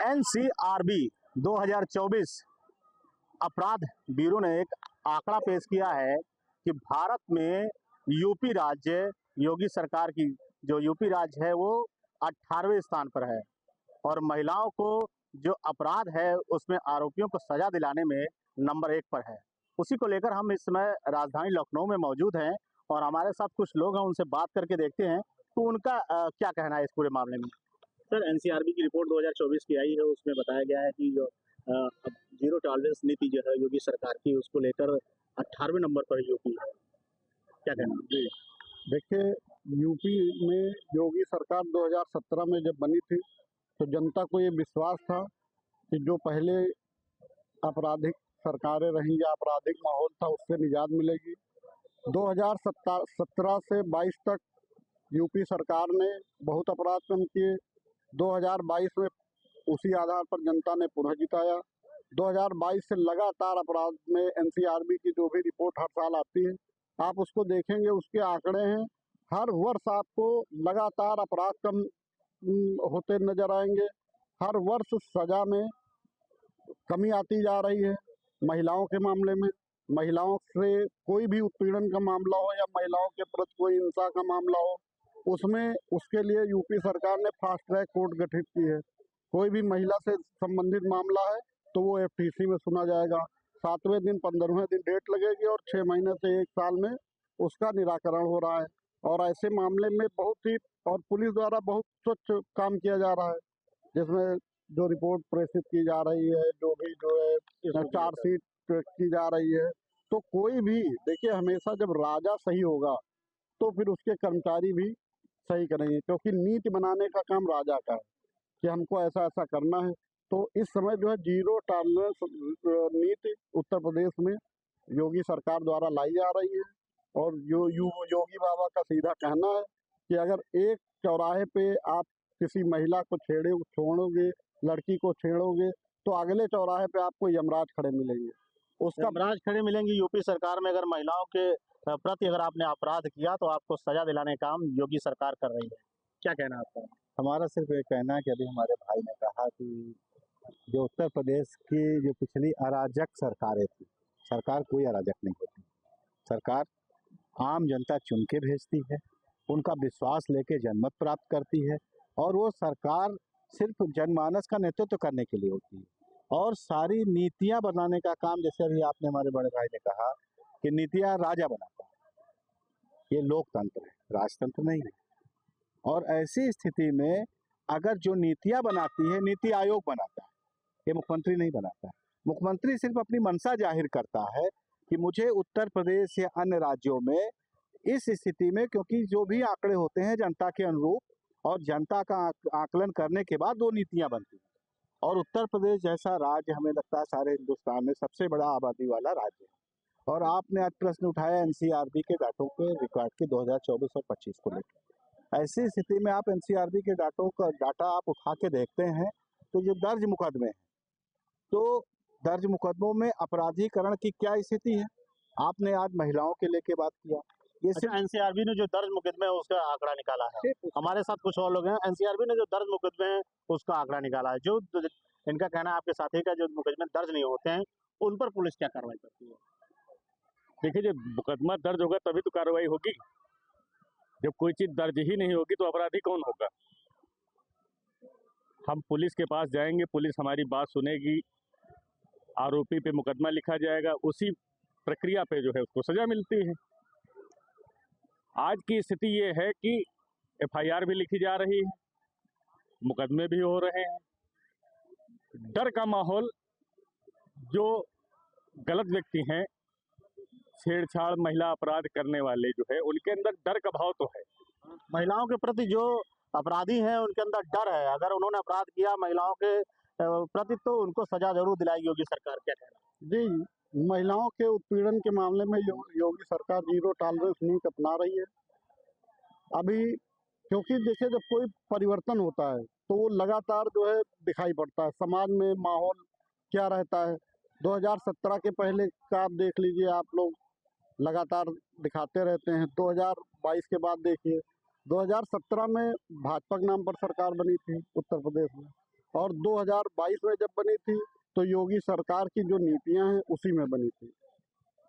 NCRB 2024 अपराध bureau ने एक आंकड़ा पेश किया है कि भारत में यूपी राज्य, योगी सरकार की जो यूपी राज्य है वो 18वें स्थान पर है और महिलाओं को जो अपराध है उसमें आरोपियों को सजा दिलाने में नंबर 1 पर है। उसी को लेकर हम इस समय राजधानी लखनऊ में मौजूद हैं और हमारे साथ कुछ लोग हैं, उनसे बात करके देखते हैं तो उनका क्या कहना है इस पूरे मामले में। सर, एनसीआरबी की रिपोर्ट 2024 की आई है, उसमें बताया गया है कि जो अब जीरो टॉलरेंस नीति जो है योगी सरकार की, उसको लेकर 18वें नंबर पर यूपी है। क्या कहना है? देखिए, यूपी में योगी सरकार 2017 में जब बनी थी तो जनता को ये विश्वास था कि जो पहले आपराधिक सरकारें रही या आपराधिक माहौल था उससे निजात मिलेगी। 2017 से 22 तक यूपी सरकार ने बहुत अपराध कम किए। 2022 में उसी आधार पर जनता ने पुनः जिताया। 2022 से लगातार अपराध में एनसीआरबी की जो भी रिपोर्ट हर साल आती है आप उसको देखेंगे, उसके आंकड़े हैं। हर वर्ष आपको लगातार अपराध कम होते नजर आएंगे। हर वर्ष सजा में कमी आती जा रही है। महिलाओं के मामले में, महिलाओं से कोई भी उत्पीड़न का मामला हो या महिलाओं के प्रति कोई हिंसा का मामला हो, उसमें उसके लिए यूपी सरकार ने फास्ट ट्रैक कोर्ट गठित की है। कोई भी महिला से संबंधित मामला है तो वो एफटीसी में सुना जाएगा। 7वें दिन 15वें दिन डेट लगेगी और 6 महीने से 1 साल में उसका निराकरण हो रहा है। और ऐसे मामले में बहुत ही और पुलिस द्वारा बहुत स्वच्छ काम किया जा रहा है, जिसमें जो रिपोर्ट प्रेषित की जा रही है, जो भी जो है चार्जशीट की जा रही है, तो कोई भी देखिए, हमेशा जब राजा सही होगा तो फिर उसके कर्मचारी भी सही करेंगे, क्योंकि नीति बनाने का काम राजा का है कि हमको ऐसा ऐसा करना है। तो इस समय जो है जीरो टॉलरेंस नीति उत्तर प्रदेश में योगी सरकार द्वारा लाई जा रही है। और योगी बाबा का सीधा कहना है कि अगर एक चौराहे पे आप किसी महिला को छोड़ोगे, लड़की को छेड़ोगे, तो अगले चौराहे पे आपको यमराज खड़े मिलेंगे। उसका यमराज खड़े मिलेंगे। यूपी सरकार में अगर महिलाओं के प्रति अगर आपने अपराध किया तो आपको सजा दिलाने का काम योगी सरकार कर रही है। क्या कहना आपका? हमारा सिर्फ ये कहना है कि अभी हमारे भाई ने कहा कि जो उत्तर प्रदेश की जो पिछली अराजक सरकारें थी, सरकार कोई अराजक नहीं होती। सरकार आम जनता चुन के भेजती है, उनका विश्वास लेके जनमत प्राप्त करती है और वो सरकार सिर्फ जनमानस का नेतृत्व करने के लिए होती है और सारी नीतियां बनाने का काम, जैसे अभी आपने हमारे बड़े भाई ने कहा कि नीतियां राजा बनाता है। ये लोकतंत्र है, राजतंत्र नहीं है। और ऐसी स्थिति में अगर जो नीतियां बनाती है, नीति आयोग बनाता है, ये मुख्यमंत्री नहीं बनाता है। मुख्यमंत्री सिर्फ अपनी मंशा जाहिर करता है कि मुझे उत्तर प्रदेश या अन्य राज्यों में इस स्थिति में, क्योंकि जो भी आंकड़े होते हैं जनता के अनुरूप और जनता का आकलन करने के बाद 2 नीतियां बनती हैं। और उत्तर प्रदेश जैसा राज्य हमें लगता है सारे हिंदुस्तान में सबसे बड़ा आबादी वाला राज्य है। और आपने आज प्रश्न उठाया एनसीआरबी के डाटों के रिकॉर्ड के 2024 और 25 को लेकर। ऐसी स्थिति में आप एनसीआरबी के डाटा आप उठा के देखते हैं तो जो दर्ज मुकदमे हैं, तो दर्ज मुकदमों में अपराधीकरण की क्या स्थिति है। आपने आज महिलाओं के लेके बात किया, ये सिर्फ एनसीआरबी ने जो दर्ज मुकदमे है उसका आंकड़ा निकाला है। हमारे साथ कुछ और लोग हैं, एनसीआरबी ने जो दर्ज मुकदमे हैं उसका आंकड़ा निकाला है। जो इनका कहना है आपके साथी का जो मुकदमे दर्ज नहीं होते हैं उन पर पुलिस क्या कार्रवाई करती है? देखिए, जब मुकदमा दर्ज होगा तभी तो कार्रवाई होगी। जब कोई चीज दर्ज ही नहीं होगी तो अपराधी कौन होगा? हम पुलिस के पास जाएंगे, पुलिस हमारी बात सुनेगी, आरोपी पे मुकदमा लिखा जाएगा, उसी प्रक्रिया पे जो है उसको सजा मिलती है। आज की स्थिति ये है कि एफआईआर भी लिखी जा रही है, मुकदमे भी हो रहे हैं। डर का माहौल, जो गलत व्यक्ति हैं, छेड़छाड़ महिला अपराध करने वाले जो है, उनके अंदर डर का भाव तो है। महिलाओं के प्रति जो अपराधी हैं उनके अंदर डर है, अगर उन्होंने अपराध किया महिलाओं के प्रति तो उनको सजा जरूर दिलाएगी योगी सरकार। क्या कहना? जी, महिलाओं के उत्पीड़न के मामले में योगी सरकार जीरो टॉलरेंस नीति अपना रही है अभी, क्योंकि देखिए जब कोई परिवर्तन होता है तो वो लगातार जो है दिखाई पड़ता है। समाज में माहौल क्या रहता है, 2017 के पहले का आप देख लीजिए, आप लोग लगातार दिखाते रहते हैं। 2022 के बाद देखिए, 2017 में भाजपा के नाम पर सरकार बनी थी उत्तर प्रदेश में, और 2022 में जब बनी थी तो योगी सरकार की जो नीतियां हैं उसी में बनी थी।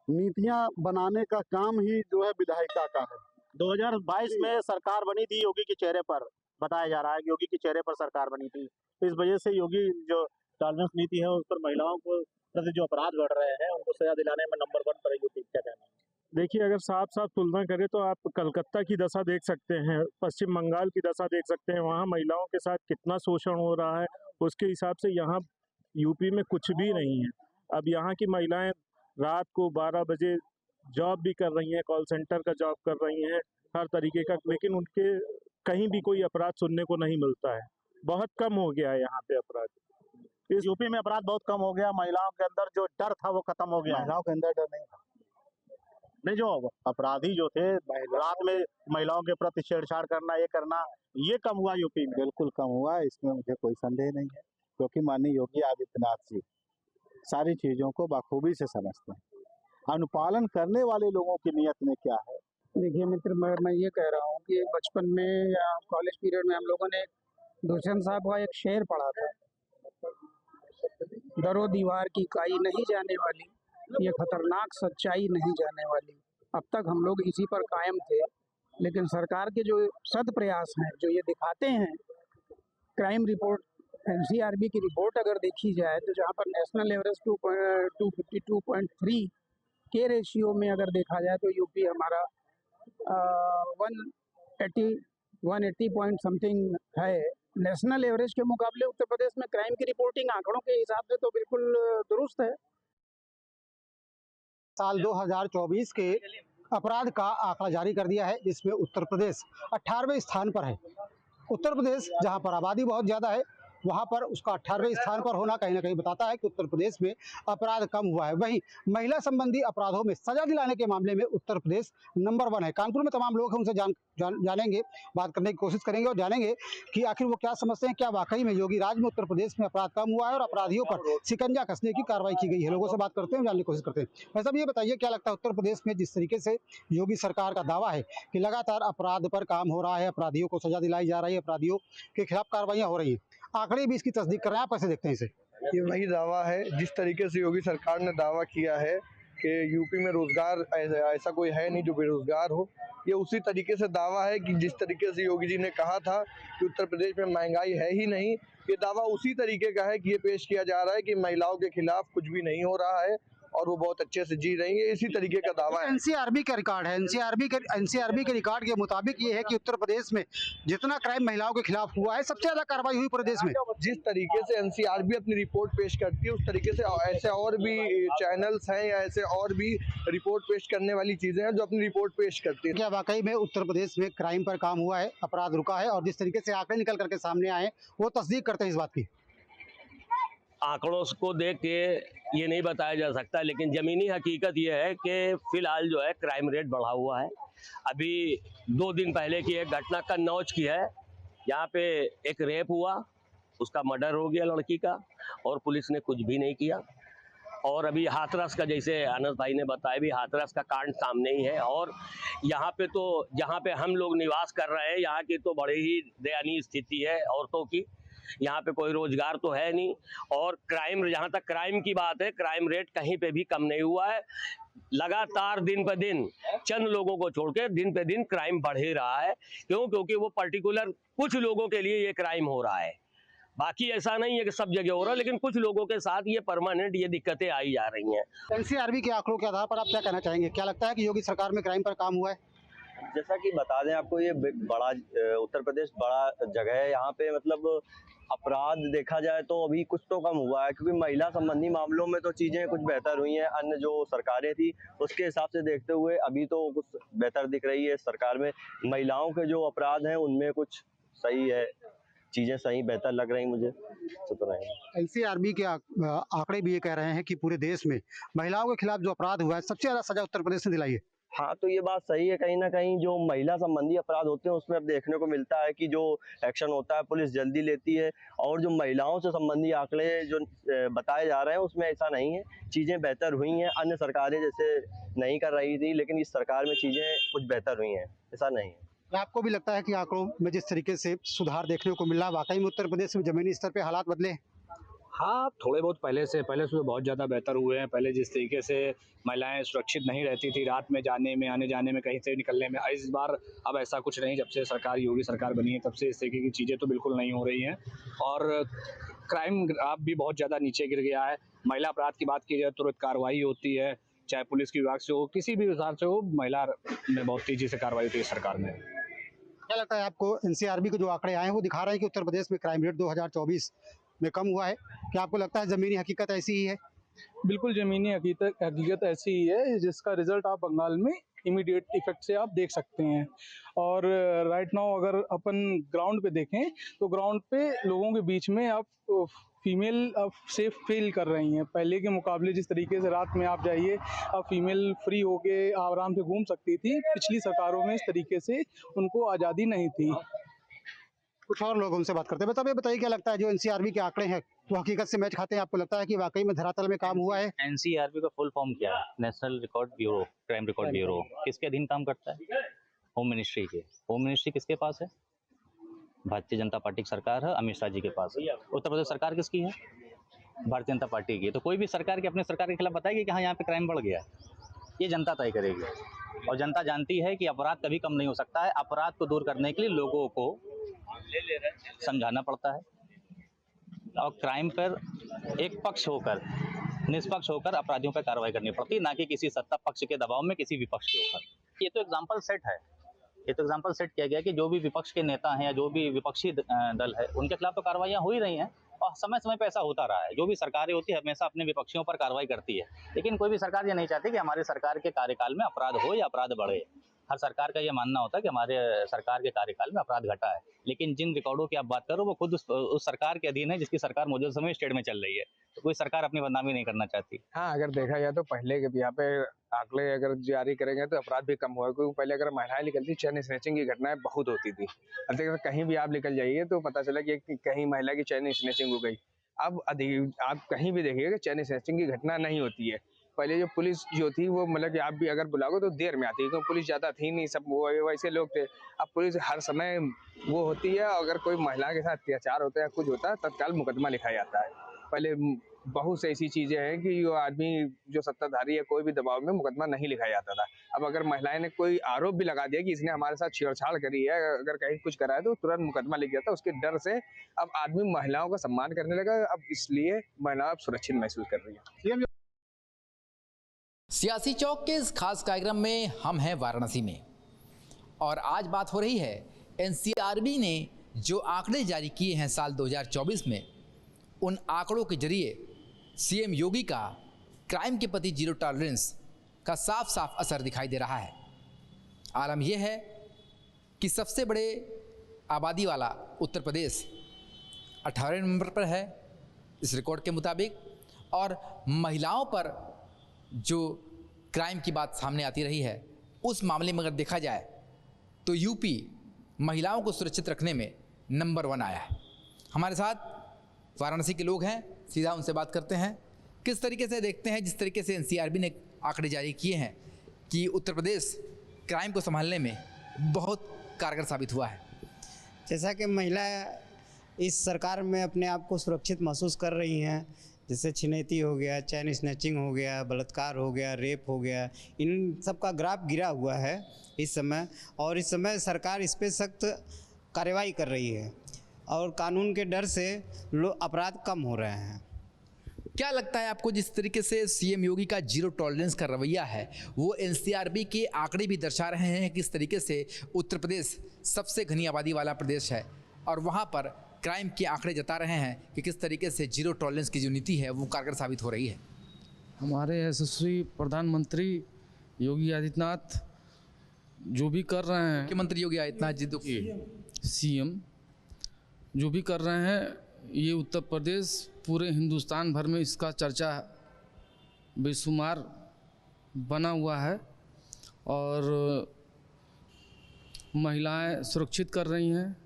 नीतियां बनाने का काम ही जो है विधायिका का है। 2022 में सरकार बनी थी योगी के चेहरे पर, बताया जा रहा है कि योगी के चेहरे पर सरकार बनी थी। इस वजह से योगी जो टॉलरेंस नीति है उस पर महिलाओं को प्रति जो अपराध बढ़ रहे हैं उनको सजा दिलाने में नंबर 1 पर यूपी। क्या कहना है? देखिए, अगर साफ साफ तुलना करें तो आप कलकत्ता की दशा देख सकते हैं, पश्चिम बंगाल की दशा देख सकते हैं, वहाँ महिलाओं के साथ कितना शोषण हो रहा है। उसके हिसाब से यहाँ यूपी में कुछ भी नहीं है। अब यहाँ की महिलाएं रात को 12 बजे जॉब भी कर रही हैं, कॉल सेंटर का जॉब कर रही हैं, हर तरीके का, लेकिन उनके कहीं भी कोई अपराध सुनने को नहीं मिलता है। बहुत कम हो गया है यहाँ पे अपराध। इस यूपी में अपराध बहुत कम हो गया, महिलाओं के अंदर जो डर था वो खत्म हो गया है। महिलाओं के अंदर डर नहीं था। नहीं, जो अपराधी जो थे रात में महिलाओं के प्रति छेड़छाड़ करना, ये करना, ये कम हुआ यूपी में। बिल्कुल कम हुआ है, इसमें मुझे कोई संदेह नहीं है, क्योंकि माननीय योगी आदित्यनाथ जी सारी चीज़ों को बखूबी से समझते हैं। अनुपालन करने वाले लोगों की नीयत में क्या है। देखिए मित्र, मैं ये कह रहा हूँ कि बचपन में या कॉलेज पीरियड में हम लोगों ने दुष्यंत साहब का एक शेर पढ़ा था, दरो दीवार की काई नहीं जाने वाली, ये खतरनाक सच्चाई नहीं जाने वाली। अब तक हम लोग इसी पर कायम थे, लेकिन सरकार के जो सद प्रयास हैं, जो ये दिखाते हैं, क्राइम रिपोर्ट एनसीआरबी की रिपोर्ट अगर देखी जाए तो जहाँ पर नेशनल एवरेज 252.3 के रेशियो में अगर देखा जाए तो यूपी हमारा 180 पॉइंट समथिंग है। नेशनल एवरेज के मुकाबले उत्तर प्रदेश में क्राइम की रिपोर्टिंग आंकड़ों के हिसाब से तो बिल्कुल दुरुस्त है। साल 2024 के अपराध का आंकड़ा जारी कर दिया है, जिसमें उत्तर प्रदेश 18वें स्थान पर है। उत्तर प्रदेश जहां पर आबादी बहुत ज़्यादा है, वहां पर उसका 18वें स्थान पर होना कहीं ना कहीं बताता है कि उत्तर प्रदेश में अपराध कम हुआ है। वहीं महिला संबंधी अपराधों में सजा दिलाने के मामले में उत्तर प्रदेश नंबर 1 है। कानपुर में तमाम लोग हैं, उनसे जानेंगे, बात करने की कोशिश करेंगे और जानेंगे कि आखिर वो क्या समझते हैं, क्या वाकई में योगी राज में उत्तर प्रदेश में अपराध कम हुआ है और अपराधियों पर शिकंजा कसने की कार्रवाई की गई है। लोगों से बात करते हैं, जानने की कोशिश करते हैं। वैसे अब ये बताइए, क्या लगता है उत्तर प्रदेश में जिस तरीके से योगी सरकार का दावा है कि लगातार अपराध पर काम हो रहा है, अपराधियों को सजा दिलाई जा रही है, अपराधियों के खिलाफ कार्रवाइयाँ हो रही है, आंकड़े भी इसकी तस्दीक कर रहे हैं, आप कैसे देखते हैं इसे? ये वही दावा है जिस तरीके से योगी सरकार ने दावा किया है कि यूपी में रोजगार ऐसा कोई है नहीं जो बेरोजगार हो। ये उसी तरीके से दावा है कि जिस तरीके से योगी जी ने कहा था कि उत्तर प्रदेश में महंगाई है ही नहीं, ये दावा उसी तरीके का है कि ये पेश किया जा रहा है कि महिलाओं के खिलाफ कुछ भी नहीं हो रहा है और वो बहुत अच्छे से जी रही है। इसी तरीके का दावा है। एनसीआरबी का रिकॉर्ड है, एनसीआरबी के रिकॉर्ड के मुताबिक ये है कि उत्तर प्रदेश में जितना क्राइम महिलाओं के खिलाफ हुआ है, सबसे ज्यादा कार्रवाई हुई पूरे देश में। जिस तरीके से एनसीआरबी अपनी रिपोर्ट पेश करती है, उस तरीके से ऐसे और भी चैनल्स हैं या ऐसे और भी रिपोर्ट पेश करने वाली चीजें हैं जो अपनी रिपोर्ट पेश करती है। क्या वाकई में उत्तर प्रदेश में क्राइम पर काम हुआ है, अपराध रुका है, और जिस तरीके से आंकड़े निकल करके सामने आए वो तस्दीक करते हैं इस बात की? आंकड़ों को देख के ये नहीं बताया जा सकता, लेकिन ज़मीनी हकीकत ये है कि फ़िलहाल जो है क्राइम रेट बढ़ा हुआ है। अभी 2 दिन पहले की एक घटना कन्नौज की है, यहाँ पे एक रेप हुआ, उसका मर्डर हो गया लड़की का, और पुलिस ने कुछ भी नहीं किया। और अभी हाथरस का, जैसे अनस भाई ने बताया, भी हाथरस का कांड सामने ही है। और यहाँ पे तो जहाँ पे हम लोग निवास कर रहे हैं, यहाँ की तो बड़ी ही दयनीय स्थिति है औरतों की। यहाँ पे कोई रोजगार तो है नहीं, और क्राइम, जहाँ तक क्राइम की बात है, क्राइम रेट कहीं पे भी कम नहीं हुआ है। लगातार दिन पर दिन, चंद लोगों को छोड़ के दिन पे दिन क्राइम बढ़ ही रहा है। क्यों? क्योंकि वो पर्टिकुलर कुछ लोगों के लिए ये क्राइम हो रहा है। बाकी ऐसा नहीं है कि सब जगह हो रहा है, लेकिन कुछ लोगों के साथ ये परमानेंट ये दिक्कतें आई जा रही हैं। एनसीआरबी के आंकड़ों के आधार पर आप क्या कहना चाहेंगे? क्या लगता है कि योगी सरकार में क्राइम पर काम हुआ है? जैसा कि बता दें आपको, ये बड़ा उत्तर प्रदेश बड़ा जगह है। यहाँ पे मतलब अपराध देखा जाए तो अभी कुछ तो कम हुआ है, क्योंकि महिला संबंधी मामलों में तो चीज़ें कुछ बेहतर हुई हैं। अन्य जो सरकारें थी उसके हिसाब से देखते हुए अभी तो कुछ बेहतर दिख रही है सरकार में। महिलाओं के जो अपराध हैं उनमें कुछ सही है, चीज़ें सही बेहतर लग रही मुझे तो नहीं। एनसीआरबी के आंकड़े भी ये कह रहे हैं कि पूरे देश में महिलाओं के खिलाफ जो अपराध हुआ है, सबसे ज़्यादा सजा उत्तर प्रदेश ने दिलाई है। हाँ, तो ये बात सही है। कहीं ना कहीं जो महिला संबंधी अपराध होते हैं उसमें अब देखने को मिलता है कि जो एक्शन होता है पुलिस जल्दी लेती है, और जो महिलाओं से संबंधी आंकड़े जो बताए जा रहे हैं उसमें ऐसा नहीं है। चीज़ें बेहतर हुई हैं, अन्य सरकारें जैसे नहीं कर रही थी, लेकिन इस सरकार में चीज़ें कुछ बेहतर हुई हैं, ऐसा नहीं है। आपको भी लगता है कि आंकड़ों में जिस तरीके से सुधार देखने को मिल रहा है, वाकई में उत्तर प्रदेश में जमीनी स्तर पे हालात बदले हैं? हाँ, थोड़े बहुत पहले से बहुत ज़्यादा बेहतर हुए हैं। पहले जिस तरीके से महिलाएं सुरक्षित नहीं रहती थी रात में जाने में, आने जाने में, कहीं से निकलने में, इस बार अब ऐसा कुछ नहीं। जब से सरकार योगी सरकार बनी है तब से इस तरीके की चीज़ें तो बिल्कुल नहीं हो रही हैं और क्राइम ग्राफ भी बहुत ज़्यादा नीचे गिर गया है। महिला अपराध की बात की जाए तुरंत कार्रवाई होती है, चाहे पुलिस की विभाग से हो, किसी भी विभाग से हो, महिला में बहुत तेज़ी से कार्रवाई होती है सरकार में। क्या लगता है आपको, एनसीआरबी के जो आंकड़े आए हैं वो दिखा रहे हैं कि उत्तर प्रदेश में क्राइम रेट 2024 में कम हुआ है? क्या आपको लगता है ज़मीनी हकीकत ऐसी ही है? बिल्कुल ज़मीनी हकीकत ऐसी ही है, जिसका रिजल्ट आप बंगाल में इमीडिएट इफेक्ट से आप देख सकते हैं। और राइट नाउ अगर अपन ग्राउंड पे देखें तो ग्राउंड पे लोगों के बीच में आप फीमेल अब सेफ फील कर रही हैं। पहले के मुकाबले जिस तरीके से रात में आप जाइए, अब फीमेल फ्री होके आराम से घूम सकती थी। पिछली सरकारों में इस तरीके से उनको आज़ादी नहीं थी। कुछ और लोग उनसे बात करते हैं। ये बताइए क्या लगता है जो एनसीआरबी के आंकड़े हैं वो हकीकत से मैच खाते हैं? आपको लगता है कि वाकई में धरातल में काम हुआ है? एनसीआरबी का फुल फॉर्म क्या है? National record bureau, crime record bureau. किसके अधीन काम करता है? होम मिनिस्ट्री के। होम मिनिस्ट्री किसके पास है? भारतीय जनता पार्टी की सरकार है, अमित शाह जी के पास है। उत्तर प्रदेश सरकार किसकी है? भारतीय जनता पार्टी की। तो कोई भी सरकार की अपने सरकार के खिलाफ बताएगी कि हाँ यहाँ पे क्राइम बढ़ गया है, ये जनता तय करेगी। और जनता जानती है कि अपराध कभी कम नहीं हो सकता है। अपराध को दूर करने के लिए लोगों को समझाना पड़ता है और क्राइम पर एक पक्ष होकर, निष्पक्ष होकर अपराधियों पर कार्रवाई करनी पड़ती है, ना कि किसी सत्ता पक्ष के दबाव में किसी विपक्ष के ऊपर। ये तो एग्जाम्पल सेट है, ये तो एग्जाम्पल सेट किया गया कि जो भी विपक्ष के नेता हैं या जो भी विपक्षी दल है उनके खिलाफ तो कार्रवाइयाँ हो ही रही हैं और समय समय पर ऐसा होता रहा है। जो भी सरकारें होती है हमेशा अपने विपक्षियों पर कार्रवाई करती है, लेकिन कोई भी सरकार ये नहीं चाहती कि हमारे सरकार के कार्यकाल में अपराध हो या अपराध बढ़े। हर सरकार का ये मानना होता है कि हमारे सरकार के कार्यकाल में अपराध घटा है। लेकिन जिन रिकॉर्डों की आप बात करो वो खुद उस सरकार के अधीन है जिसकी सरकार मौजूदा समय स्टेट में चल रही है। तो कोई सरकार अपनी बदनामी नहीं करना चाहती। हाँ, अगर देखा जाए तो पहले के यहाँ पे आंकड़े अगर जारी करेंगे तो अपराध भी कम हुआ, क्योंकि पहले अगर महिलाएं निकलती चैन स्नैचिंग की घटनाएं बहुत होती थी। अब अगर कहीं भी आप निकल जाइए तो पता चला कि कहीं महिला की चैन स्नैचिंग हो गई। अब आप कहीं भी देखिएगा चैन स्नैचिंग की घटना नहीं होती है। पहले जो पुलिस जो थी वो मतलब कि आप भी अगर बुलाओगे तो देर में आती है, क्योंकि पुलिस ज़्यादा थी नहीं, सब वो वैसे लोग थे। अब पुलिस हर समय वो होती है, अगर कोई महिला के साथ अत्याचार होता है या कुछ होता है तत्काल मुकदमा लिखा जाता है। पहले बहुत से ऐसी चीज़ें हैं कि जो आदमी जो सत्ताधारी है कोई भी दबाव में मुकदमा नहीं लिखा जाता था। अब अगर महिलाएं ने कोई आरोप भी लगा दिया कि इसने हमारे साथ छेड़छाड़ करी है, अगर कहीं कुछ करा है तो तुरंत मुकदमा लिख जाता है। उसके डर से अब आदमी महिलाओं का सम्मान करने लगा। अब इसलिए महिलाएं अब सुरक्षित महसूस कर रही है। सियासी चौक के इस खास कार्यक्रम में हम हैं वाराणसी में और आज बात हो रही है एनसीआरबी ने जो आंकड़े जारी किए हैं साल 2024 में, उन आंकड़ों के जरिए सीएम योगी का क्राइम के प्रति जीरो टॉलरेंस का साफ साफ असर दिखाई दे रहा है। आलम यह है कि सबसे बड़े आबादी वाला उत्तर प्रदेश 18वें नंबर पर है इस रिकॉर्ड के मुताबिक, और महिलाओं पर जो क्राइम की बात सामने आती रही है उस मामले में अगर देखा जाए तो यूपी महिलाओं को सुरक्षित रखने में नंबर 1 आया है। हमारे साथ वाराणसी के लोग हैं, सीधा उनसे बात करते हैं। किस तरीके से देखते हैं जिस तरीके से एनसीआरबी ने आंकड़े जारी किए हैं कि उत्तर प्रदेश क्राइम को संभालने में बहुत कारगर साबित हुआ है? जैसा कि महिला इस सरकार में अपने आप को सुरक्षित महसूस कर रही हैं, जैसे छिनैती हो गया, चैन स्नैचिंग हो गया, बलात्कार हो गया, रेप हो गया, इन सब का ग्राफ गिरा हुआ है इस समय। और इस समय सरकार इस पर सख्त कार्रवाई कर रही है और कानून के डर से अपराध कम हो रहे हैं। क्या लगता है आपको जिस तरीके से सीएम योगी का जीरो टॉलरेंस का रवैया है वो एनसीआरबी के आंकड़े भी दर्शा रहे हैं किस तरीके से उत्तर प्रदेश सबसे घनी आबादी वाला प्रदेश है और वहाँ पर क्राइम के आंकड़े जता रहे हैं कि किस तरीके से जीरो टॉलरेंस की जो नीति है वो कारगर साबित हो रही है? हमारे यशस्वी प्रधानमंत्री योगी आदित्यनाथ जो भी कर रहे हैं, मुख्यमंत्री योगी आदित्यनाथ जी तो सीएम जो भी कर रहे हैं, ये उत्तर प्रदेश पूरे हिंदुस्तान भर में इसका चर्चा बेशुमार बना हुआ है और महिलाएं सुरक्षित कर रही हैं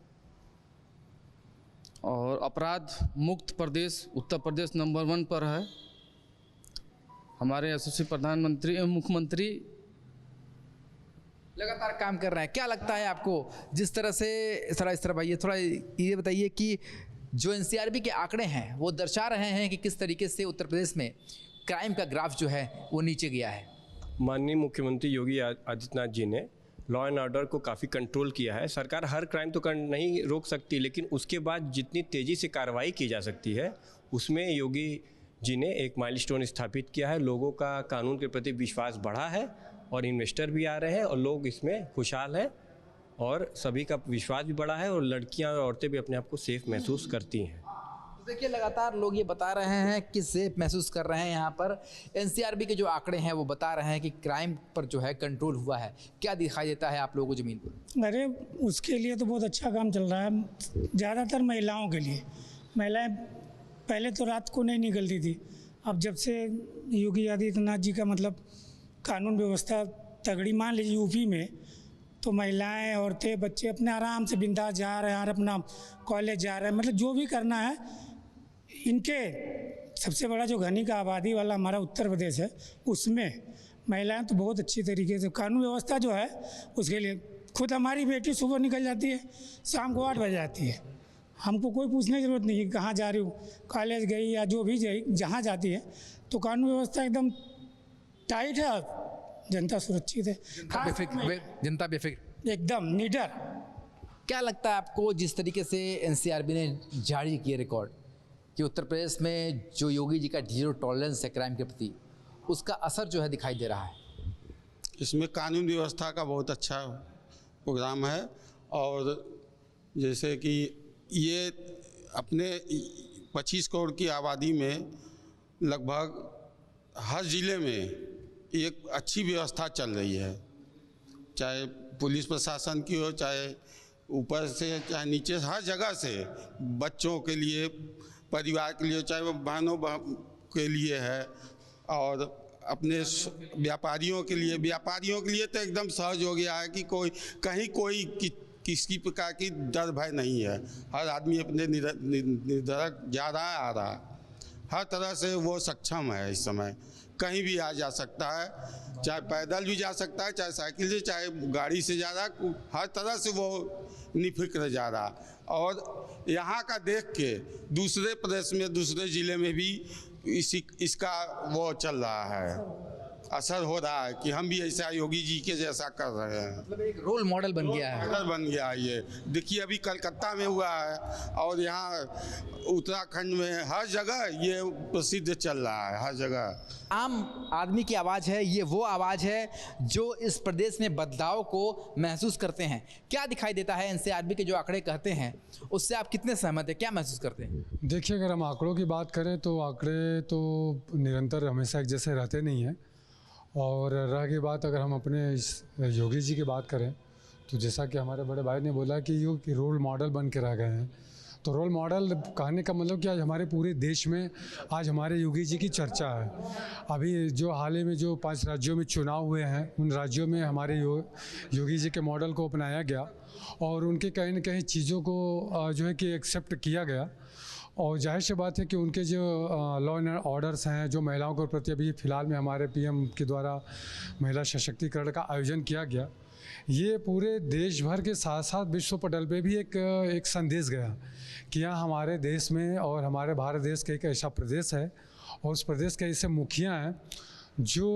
और अपराध मुक्त प्रदेश उत्तर प्रदेश नंबर 1 पर है। हमारे यशस्वी प्रधानमंत्री एवं मुख्यमंत्री लगातार काम कर रहे हैं। क्या लगता है आपको, जिस तरह से इस तरह भाई थोड़ा ये बताइए कि जो एनसीआरबी के आंकड़े हैं वो दर्शा रहे हैं कि किस तरीके से उत्तर प्रदेश में क्राइम का ग्राफ जो है वो नीचे गया है। माननीय मुख्यमंत्री योगी आदित्यनाथ जी ने लॉ एंड ऑर्डर को काफ़ी कंट्रोल किया है। सरकार हर क्राइम तो नहीं रोक सकती, लेकिन उसके बाद जितनी तेज़ी से कार्रवाई की जा सकती है उसमें योगी जी ने एक माइलस्टोन स्थापित किया है। लोगों का कानून के प्रति विश्वास बढ़ा है और इन्वेस्टर भी आ रहे हैं और लोग इसमें खुशहाल हैं और सभी का विश्वास भी बढ़ा है और लड़कियां और औरतें भी अपने आप को सेफ महसूस करती हैं। तो देखिए, लगातार लोग ये बता रहे हैं कि सेफ महसूस कर रहे हैं। यहाँ पर एनसीआरबी के जो आंकड़े हैं वो बता रहे हैं कि क्राइम पर जो है कंट्रोल हुआ है। क्या दिखाई देता है आप लोगों को ज़मीन पर? अरे उसके लिए तो बहुत अच्छा काम चल रहा है, ज़्यादातर महिलाओं के लिए। महिलाएं पहले तो रात को नहीं निकलती थी, अब जब से योगी आदित्यनाथ जी का मतलब कानून व्यवस्था तगड़ी, मान लीजिए यूपी में, तो महिलाएं, औरतें, बच्चे अपने आराम से बिंदास जा रहे हैं और अपना कॉलेज जा रहे हैं। मतलब जो भी करना है, इनके सबसे बड़ा जो घनी का आबादी वाला हमारा उत्तर प्रदेश है, उसमें महिलाएं तो बहुत अच्छी तरीके से कानून व्यवस्था जो है उसके लिए, खुद हमारी बेटी सुबह निकल जाती है, शाम को 8 बजे आती है। हमको कोई पूछने की ज़रूरत नहीं है कहाँ जा रही हूँ, कॉलेज गई या जो भी जहाँ जाती है, तो कानून व्यवस्था एकदम टाइट है, जनता सुरक्षित है, जनता बेफिक्र एकदम निडर। क्या लगता है आपको, जिस तरीके से एनसीआरबी ने जारी किया रिकॉर्ड कि उत्तर प्रदेश में जो योगी जी का जीरो टॉलरेंस है क्राइम के प्रति, उसका असर जो है दिखाई दे रहा है? इसमें कानून व्यवस्था का बहुत अच्छा प्रोग्राम है और जैसे कि ये अपने 25 करोड़ की आबादी में लगभग हर ज़िले में एक अच्छी व्यवस्था चल रही है, चाहे पुलिस प्रशासन की हो, चाहे ऊपर से चाहे नीचे, हर जगह से बच्चों के लिए, परिवार के लिए, चाहे वो बहनों के लिए है और अपने व्यापारियों के लिए तो एकदम सहज हो गया है कि कोई किसी प्रकार की डर भय नहीं है। हर आदमी अपने निर्धरक जा रहा है, आ रहा है, हर तरह से वो सक्षम है। इस समय कहीं भी आ जा सकता है, चाहे पैदल भी जा सकता है, चाहे साइकिल से, चाहे गाड़ी से जा रहा, हर तरह से वो निफिक्र जा रहा। और यहाँ का देख के दूसरे प्रदेश में, दूसरे ज़िले में भी इसका वो चल रहा है, असर हो रहा है कि हम भी ऐसा योगी जी के जैसा कर रहे हैं। मतलब एक रोल मॉडल बन गया है। मॉडल बन गया है ये। देखिए अभी कलकत्ता में हुआ है और यहाँ उत्तराखंड में, हर जगह ये प्रसिद्ध चल रहा है, हर जगह। आम आदमी की आवाज़ है ये, वो आवाज़ है जो इस प्रदेश में बदलाव को महसूस करते हैं। क्या दिखाई देता है एनसीआरबी के जो आंकड़े कहते हैं, उससे आप कितने सहमत हैं, क्या महसूस करते हैं? देखिए, अगर हम आंकड़ों की बात करें तो आंकड़े तो निरंतर हमेशा एक जैसे रहते नहीं हैं। और रह की बात अगर हम अपने योगी जी की बात करें तो जैसा कि हमारे बड़े भाई ने बोला कि ये रोल मॉडल बन के रह गए हैं, तो रोल मॉडल कहने का मतलब कि आज हमारे पूरे देश में आज हमारे योगी जी की चर्चा है। अभी जो हाल ही में जो 5 राज्यों में चुनाव हुए हैं, उन राज्यों में हमारे योगी जी के मॉडल को अपनाया गया और उनके कहीं न कहीं चीज़ों को जो है कि एक्सेप्ट किया गया। और जाहिर सी बात है कि उनके जो लॉ एंड ऑर्डर्स हैं, जो महिलाओं के प्रति अभी फ़िलहाल में हमारे पीएम के द्वारा महिला सशक्तिकरण का आयोजन किया गया, ये पूरे देश भर के साथ साथ विश्व पटल पे भी एक संदेश गया कि यहाँ हमारे देश में और हमारे भारत देश का एक ऐसा प्रदेश है और उस प्रदेश के ऐसे मुखिया हैं जो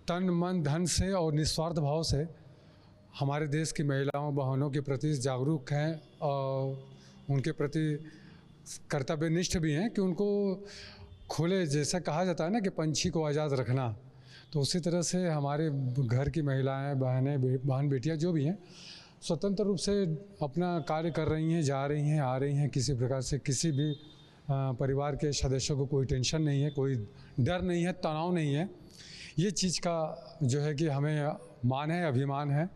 तन मन धन से और निस्वार्थ भाव से हमारे देश की महिलाओं बहनों के प्रति जागरूक हैं और उनके प्रति कर्तव्यनिष्ठ भी हैं कि उनको खुले, जैसा कहा जाता है ना कि पंछी को आज़ाद रखना, तो उसी तरह से हमारे घर की महिलाएं, बहन बेटियां जो भी हैं स्वतंत्र रूप से अपना कार्य कर रही हैं, जा रही हैं, आ रही हैं। किसी प्रकार से किसी भी परिवार के सदस्यों को कोई टेंशन नहीं है, कोई डर नहीं है, तनाव नहीं है। ये चीज़ का जो है कि हमें मान है, अभिमान है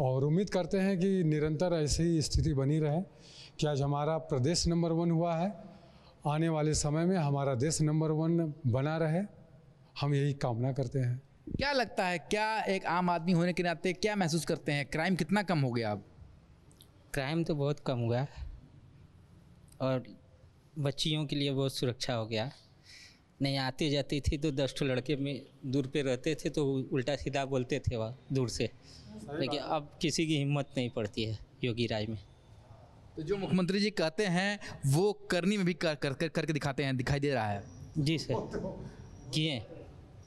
और उम्मीद करते हैं कि निरंतर ऐसी स्थिति बनी रहे कि आज हमारा प्रदेश नंबर 1 हुआ है, आने वाले समय में हमारा देश नंबर 1 बना रहे, हम यही कामना करते हैं। क्या लगता है, क्या एक आम आदमी होने के नाते क्या महसूस करते हैं, क्राइम कितना कम हो गया अब? क्राइम तो बहुत कम हुआ और बच्चियों के लिए बहुत सुरक्षा हो गया। नहीं आती जाती थी तो 10 ठो लड़के में दूर पे रहते थे तो उल्टा सीधा बोलते थे वहाँ दूर से, लेकिन अब किसी की हिम्मत नहीं पड़ती है योगी राज में। तो जो मुख्यमंत्री जी कहते हैं वो करनी में भी करके दिखाते हैं, दिखाई दे रहा है। जी सर, किए।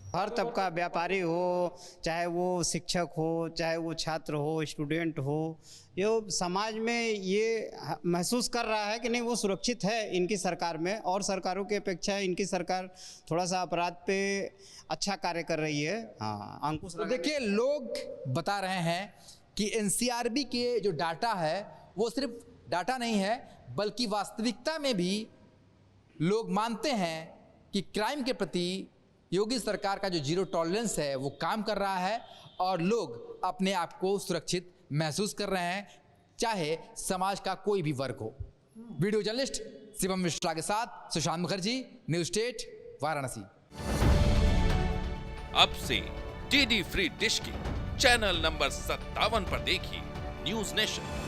हर तबका व्यापारी हो, चाहे वो शिक्षक हो, चाहे वो छात्र हो, स्टूडेंट हो, ये समाज में ये महसूस कर रहा है कि नहीं वो सुरक्षित है इनकी सरकार में, और सरकारों की अपेक्षा इनकी सरकार थोड़ा सा अपराध पे अच्छा कार्य कर रही है। हाँ, अंकुश। तो देखिए, लोग बता रहे हैं कि एनसीआरबी के जो डाटा है वो सिर्फ डाटा नहीं है, बल्कि वास्तविकता में भी लोग मानते हैं कि क्राइम के प्रति योगी सरकार का जो जीरो टॉलरेंस है वो काम कर रहा है, और लोग अपने आप को सुरक्षित महसूस कर रहे हैं, चाहे समाज का कोई भी वर्ग हो। वीडियो जर्नलिस्ट शिवम मिश्रा के साथ सुशांत मुखर्जी, न्यूज स्टेट, वाराणसी। अब से डीडी फ्री डिश की चैनल नंबर 57 पर देखिए न्यूज नेशन।